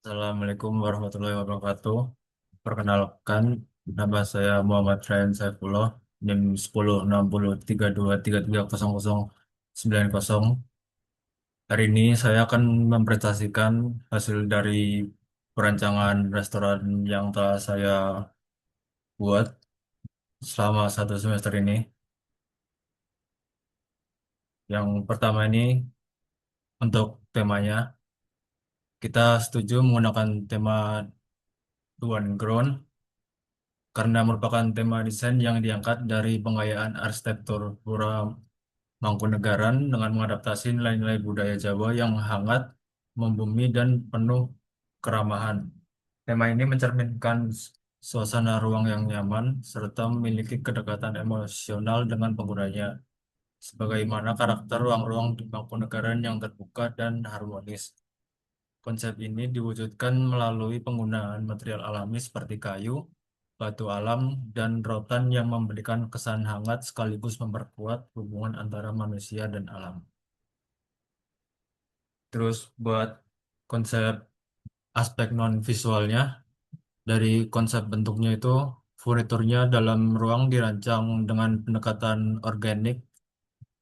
Assalamualaikum warahmatullahi wabarakatuh. Perkenalkan, nama saya Muhammad Ryan Saifullah, NIM 106032330090. Hari ini saya akan mempresentasikan hasil dari perancangan restoran yang telah saya buat selama 1 semester ini. Yang pertama ini untuk temanya, kita setuju menggunakan tema One Ground karena merupakan tema desain yang diangkat dari pengayaan arsitektur pura Mangkunegaran dengan mengadaptasi nilai-nilai budaya Jawa yang hangat, membumi, dan penuh keramahan. Tema ini mencerminkan suasana ruang yang nyaman serta memiliki kedekatan emosional dengan penggunanya, sebagaimana karakter ruang-ruang di Mangkunegaran yang terbuka dan harmonis. Konsep ini diwujudkan melalui penggunaan material alami seperti kayu, batu alam, dan rotan yang memberikan kesan hangat sekaligus memperkuat hubungan antara manusia dan alam. Terus buat konsep aspek non visualnya, dari konsep bentuknya itu, furniturnya dalam ruang dirancang dengan pendekatan organik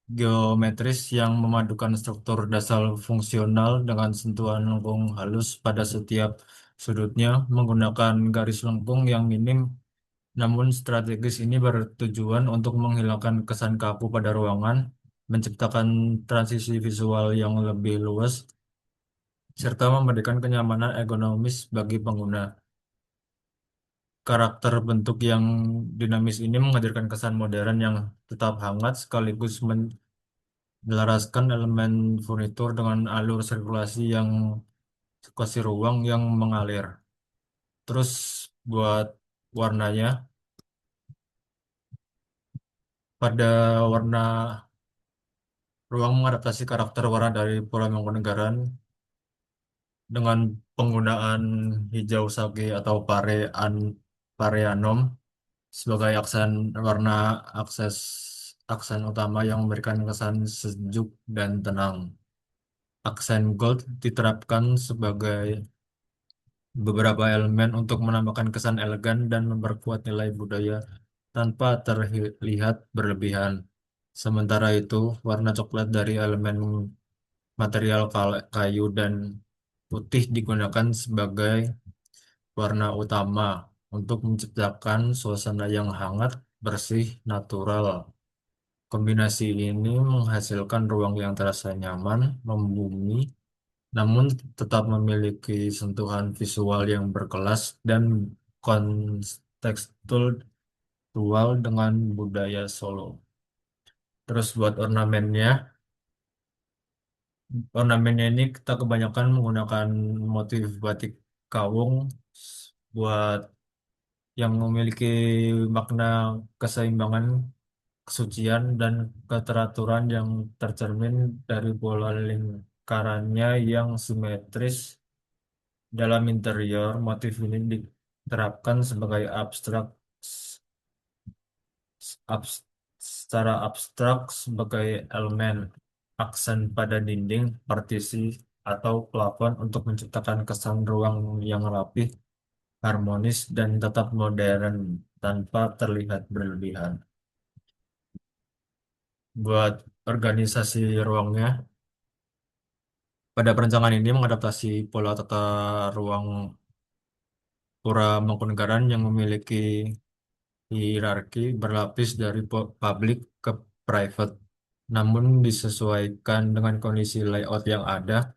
geometris yang memadukan struktur dasar fungsional dengan sentuhan lengkung halus pada setiap sudutnya menggunakan garis lengkung yang minim, namun strategis ini bertujuan untuk menghilangkan kesan kaku pada ruangan, menciptakan transisi visual yang lebih luas, serta memberikan kenyamanan ergonomis bagi pengguna. Karakter bentuk yang dinamis ini menghadirkan kesan modern yang tetap hangat sekaligus menyelaraskan elemen furnitur dengan alur sirkulasi yang sirkulasi ruang yang mengalir. Terus buat warnanya, pada warna ruang mengadaptasi karakter warna dari Pura Mangkunegaran dengan penggunaan hijau sage atau pareanom sebagai warna akses aksen utama yang memberikan kesan sejuk dan tenang. Aksen gold diterapkan sebagai beberapa elemen untuk menambahkan kesan elegan dan memperkuat nilai budaya tanpa terlihat berlebihan. Sementara itu, warna coklat dari elemen material kayu dan putih digunakan sebagai warna utama untuk menciptakan suasana yang hangat, bersih, natural. Kombinasi ini menghasilkan ruang yang terasa nyaman, membumi, namun tetap memiliki sentuhan visual yang berkelas dan kontekstual dengan budaya Solo. Terus buat ornamennya ini kita kebanyakan menggunakan motif batik kawung buat yang memiliki makna keseimbangan, kesucian, dan keteraturan yang tercermin dari pola lingkarannya yang simetris dalam interior. Motif ini diterapkan sebagai abs- secara abstrak sebagai elemen aksen pada dinding, partisi, atau plafon untuk menciptakan kesan ruang yang rapih, harmonis, dan tetap modern tanpa terlihat berlebihan. Buat organisasi ruangnya, pada perencanaan ini mengadaptasi pola tata ruang Pura Mangkunegaran yang memiliki hierarki berlapis dari public ke private, namun disesuaikan dengan kondisi layout yang ada.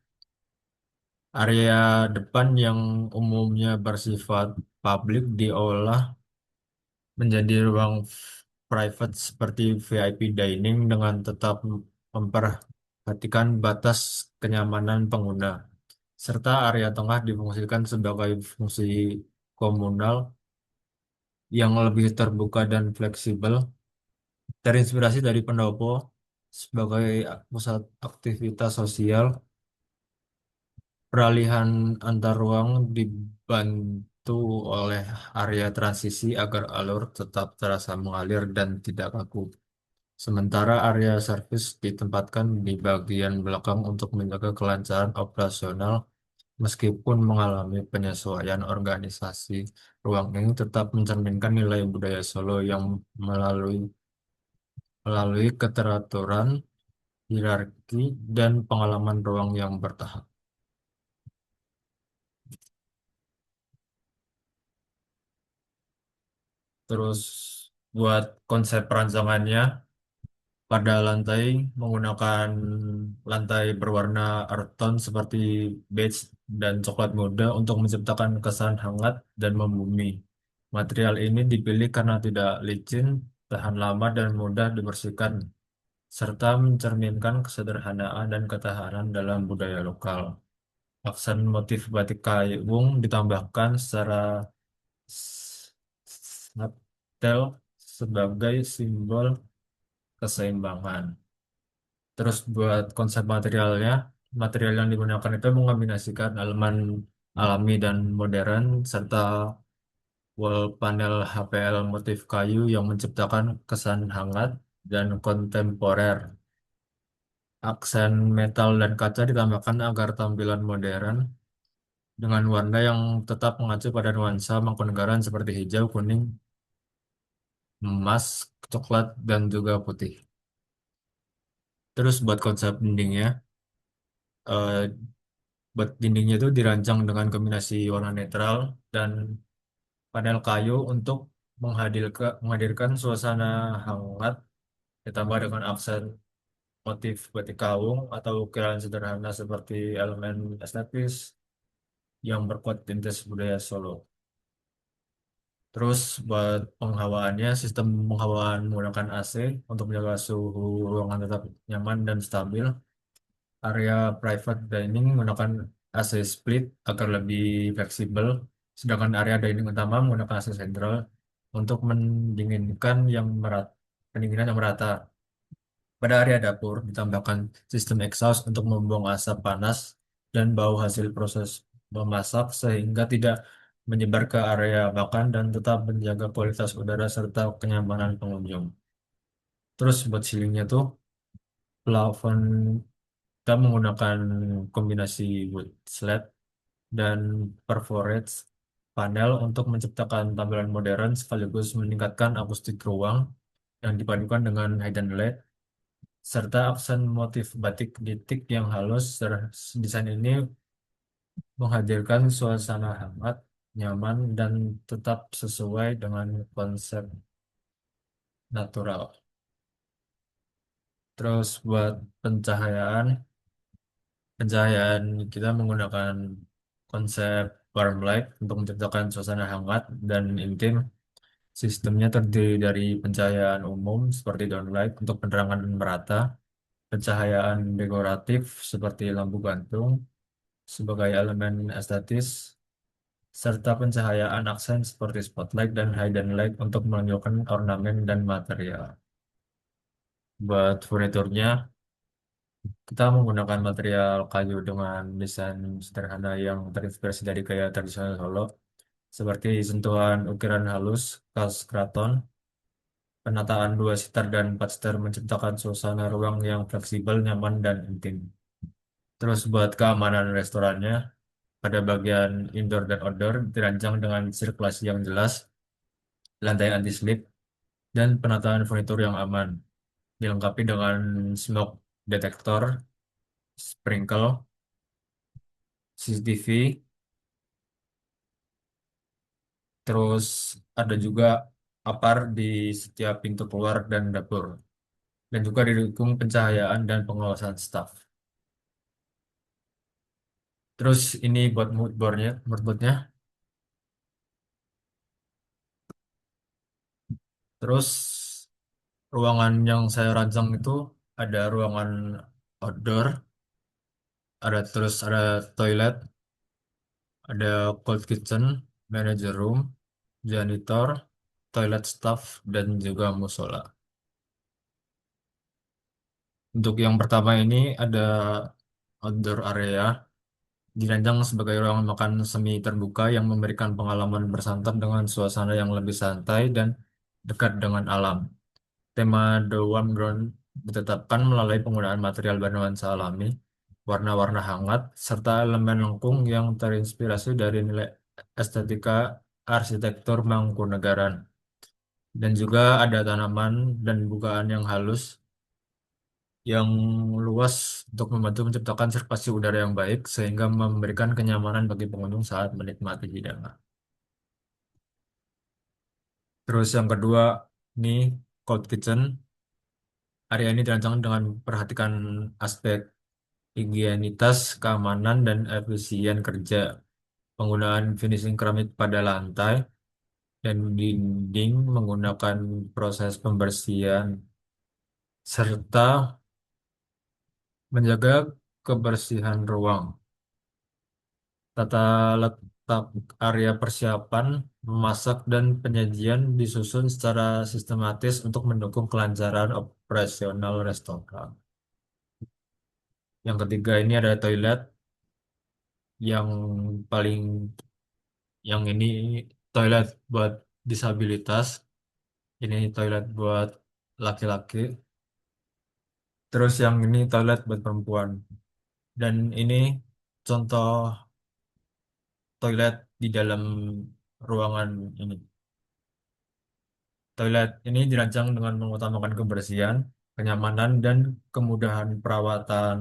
Area depan yang umumnya bersifat publik diolah menjadi ruang private seperti VIP dining dengan tetap memperhatikan batas kenyamanan pengguna, serta area tengah difungsikan sebagai fungsi komunal yang lebih terbuka dan fleksibel, terinspirasi dari pendopo sebagai pusat aktivitas sosial. Peralihan antar ruang dibantu oleh area transisi agar alur tetap terasa mengalir dan tidak kaku. Sementara area servis ditempatkan di bagian belakang untuk menjaga kelancaran operasional Meskipun mengalami penyesuaian organisasi, ruang ini tetap mencerminkan nilai budaya Solo yang melalui melalui keteraturan, hierarki, dan pengalaman ruang yang bertahap. Terus buat konsep perancangannya, pada lantai menggunakan lantai berwarna earth tone seperti beige dan coklat muda untuk menciptakan kesan hangat dan membumi. Material ini dipilih karena tidak licin, tahan lama, dan mudah dibersihkan, serta mencerminkan kesederhanaan dan ketahanan dalam budaya lokal. Aksen motif batik kayung ditambahkan secara s- subtle sebagai simbol keseimbangan. Terus buat konsep materialnya, material yang digunakan itu mengombinasikan elemen alami dan modern serta wall panel HPL motif kayu yang menciptakan kesan hangat dan kontemporer. Aksen metal dan kaca ditambahkan agar tampilan modern dengan warna yang tetap mengacu pada nuansa Mangkunegaran seperti hijau, kuning, emas, coklat, dan juga putih. Terus buat konsep dindingnya, eh, buat dindingnya itu dirancang dengan kombinasi warna netral dan panel kayu untuk menghadirkan suasana hangat ditambah dengan aksen motif batik kawung atau ukiran sederhana seperti elemen estetis yang berkuat identitas budaya Solo. Terus buat penghawaannya, sistem penghawaan menggunakan AC untuk menjaga suhu ruangan tetap nyaman dan stabil. Area private dining menggunakan AC split agar lebih fleksibel, sedangkan area dining utama menggunakan AC sentral untuk pendinginan yang merata. Pada area dapur ditambahkan sistem exhaust untuk membuang asap panas dan bau hasil proses memasak sehingga tidak menyebar ke area makan dan tetap menjaga kualitas udara serta kenyamanan pengunjung. Terus buat ceilingnya tuh plafon kita menggunakan kombinasi wood slab dan perforated panel untuk menciptakan tampilan modern sekaligus meningkatkan akustik ruang yang dipadukan dengan hidden light serta aksen motif batik titik yang halus. Desain ini menghadirkan suasana hangat, nyaman, dan tetap sesuai dengan konsep natural. Terus buat pencahayaan, pencahayaan kita menggunakan konsep warm light untuk menciptakan suasana hangat dan intim. Sistemnya terdiri dari pencahayaan umum seperti downlight untuk penerangan merata, pencahayaan dekoratif seperti lampu gantung sebagai elemen estetis, serta pencahayaan aksen seperti spotlight dan hidden light untuk menunjukkan ornamen dan material. Buat furniturnya, kita menggunakan material kayu dengan desain sederhana yang terinspirasi dari gaya tradisional Solo, seperti sentuhan ukiran halus khas keraton, penataan dua seater dan empat seater menciptakan suasana ruang yang fleksibel, nyaman, dan intim. Terus buat keamanan restorannya, pada bagian indoor dan outdoor dirancang dengan sirkulasi yang jelas, lantai anti-slip, dan penataan furnitur yang aman, dilengkapi dengan smoke detector, sprinkle, CCTV, terus ada juga APAR di setiap pintu keluar dan dapur, dan juga didukung pencahayaan dan pengawasan staf. Terus ini buat moodboardnya. Terus ruangan yang saya rancang itu ada ruangan outdoor, ada toilet, ada cold kitchen, manager room, janitor, toilet staff, dan juga musola. Untuk yang pertama ini ada outdoor area, dirancang sebagai ruang makan semi terbuka yang memberikan pengalaman bersantap dengan suasana yang lebih santai dan dekat dengan alam. Tema The Warm Ground ditetapkan melalui penggunaan material bernuansa alami, warna-warna hangat, serta elemen lengkung yang terinspirasi dari nilai estetika arsitektur Mangkunegaran. Dan juga ada tanaman dan bukaan yang halus yang luas untuk membantu menciptakan sirkulasi udara yang baik sehingga memberikan kenyamanan bagi pengunjung saat menikmati hidangan. Terus yang kedua, ini Cold Kitchen. Area ini dirancang dengan perhatikan aspek higienitas, keamanan, dan efisien kerja. Penggunaan finishing keramik pada lantai dan dinding menggunakan proses pembersihan serta menjaga kebersihan ruang. Tata letak area persiapan, memasak, dan penyajian disusun secara sistematis untuk mendukung kelancaran operasional restoran. Yang ketiga ini ada toilet yang paling yang ini toilet buat disabilitas, ini toilet buat laki-laki, terus yang ini toilet buat perempuan. Dan ini contoh toilet di dalam ruangan ini. Toilet ini dirancang dengan mengutamakan kebersihan, kenyamanan, dan kemudahan perawatan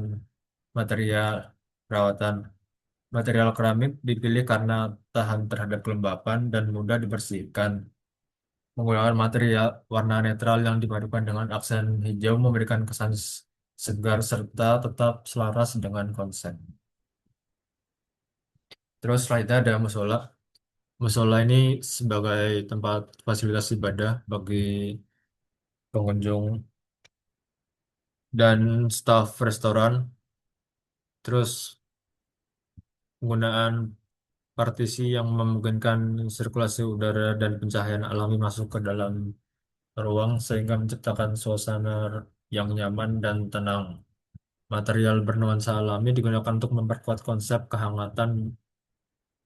material perawatan. Material keramik dipilih karena tahan terhadap kelembapan dan mudah dibersihkan. Menggunakan material warna netral yang dipadukan dengan aksen hijau memberikan kesan segar serta tetap selaras dengan konsep. Terus selanjutnya ada musola. Musola ini sebagai tempat fasilitas ibadah bagi pengunjung dan staf restoran. Terus penggunaan partisi yang memungkinkan sirkulasi udara dan pencahayaan alami masuk ke dalam ruang sehingga menciptakan suasana yang nyaman dan tenang. Material bernuansa alami digunakan untuk memperkuat konsep kehangatan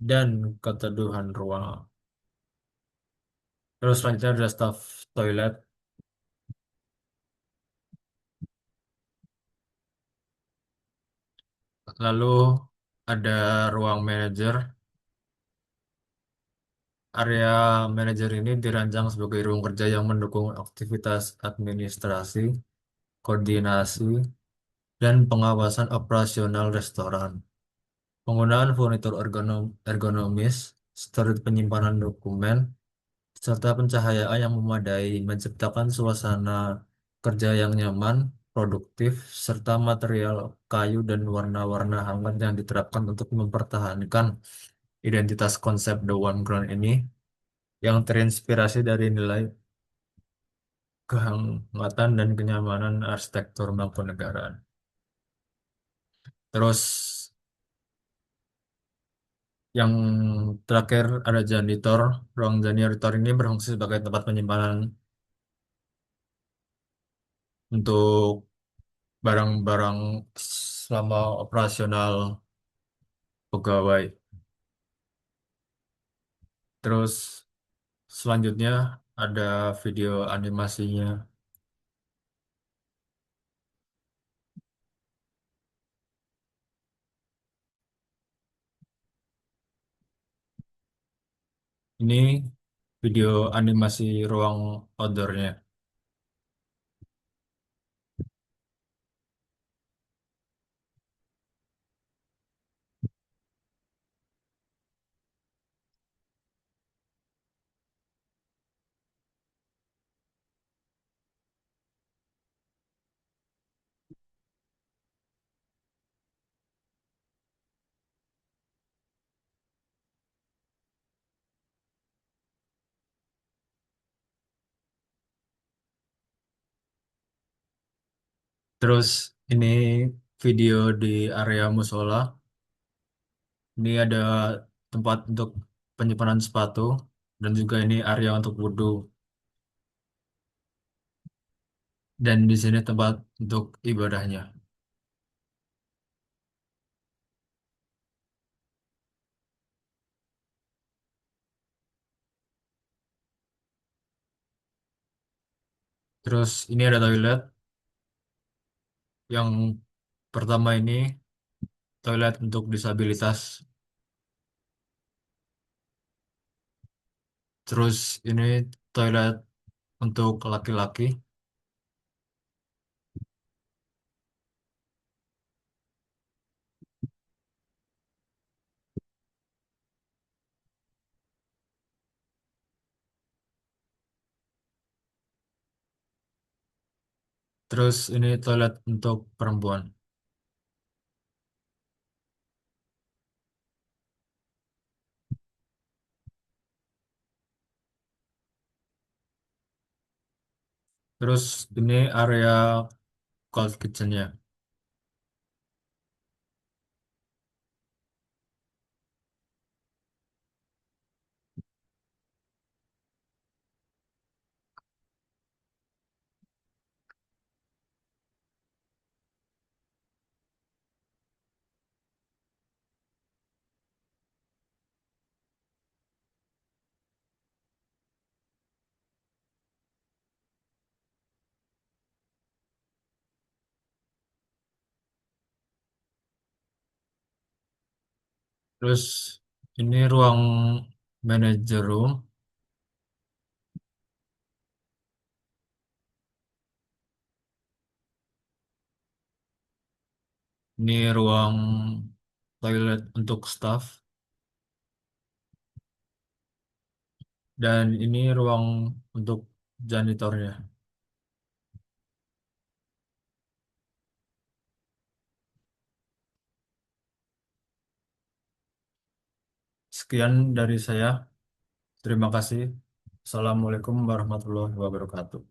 dan keteduhan ruang. Terus selanjutnya ada staff toilet. Lalu ada ruang manajer. Area manajer ini dirancang sebagai ruang kerja yang mendukung aktivitas administrasi, koordinasi, dan pengawasan operasional restoran. Penggunaan furnitur ergonomis, storage penyimpanan dokumen, serta pencahayaan yang memadai menciptakan suasana kerja yang nyaman, produktif, serta material kayu dan warna-warna hangat yang diterapkan untuk mempertahankan identitas konsep The One Ground ini yang terinspirasi dari nilai kehangatan dan kenyamanan arsitektur Mangkunegaran. Terus yang terakhir ada janitor. Ruang janitor ini berfungsi sebagai tempat penyimpanan untuk barang-barang selama operasional pegawai. Terus selanjutnya ada video animasinya. Ini video animasi ruang outdoornya. Terus ini video di area musola. Ini ada tempat untuk penyimpanan sepatu dan juga ini area untuk wudhu. Dan di sini tempat untuk ibadahnya. Terus ini ada toilet yang pertama ini. toilet untuk disabilitas. Terus ini toilet untuk laki-laki. Terus ini toilet untuk perempuan. Terus ini area cold kitchennya. Terus ini ruang manager room. Ini ruang toilet untuk staff. Dan ini ruang untuk janitornya. Sekian dari saya. Terima kasih. Assalamualaikum warahmatullahi wabarakatuh.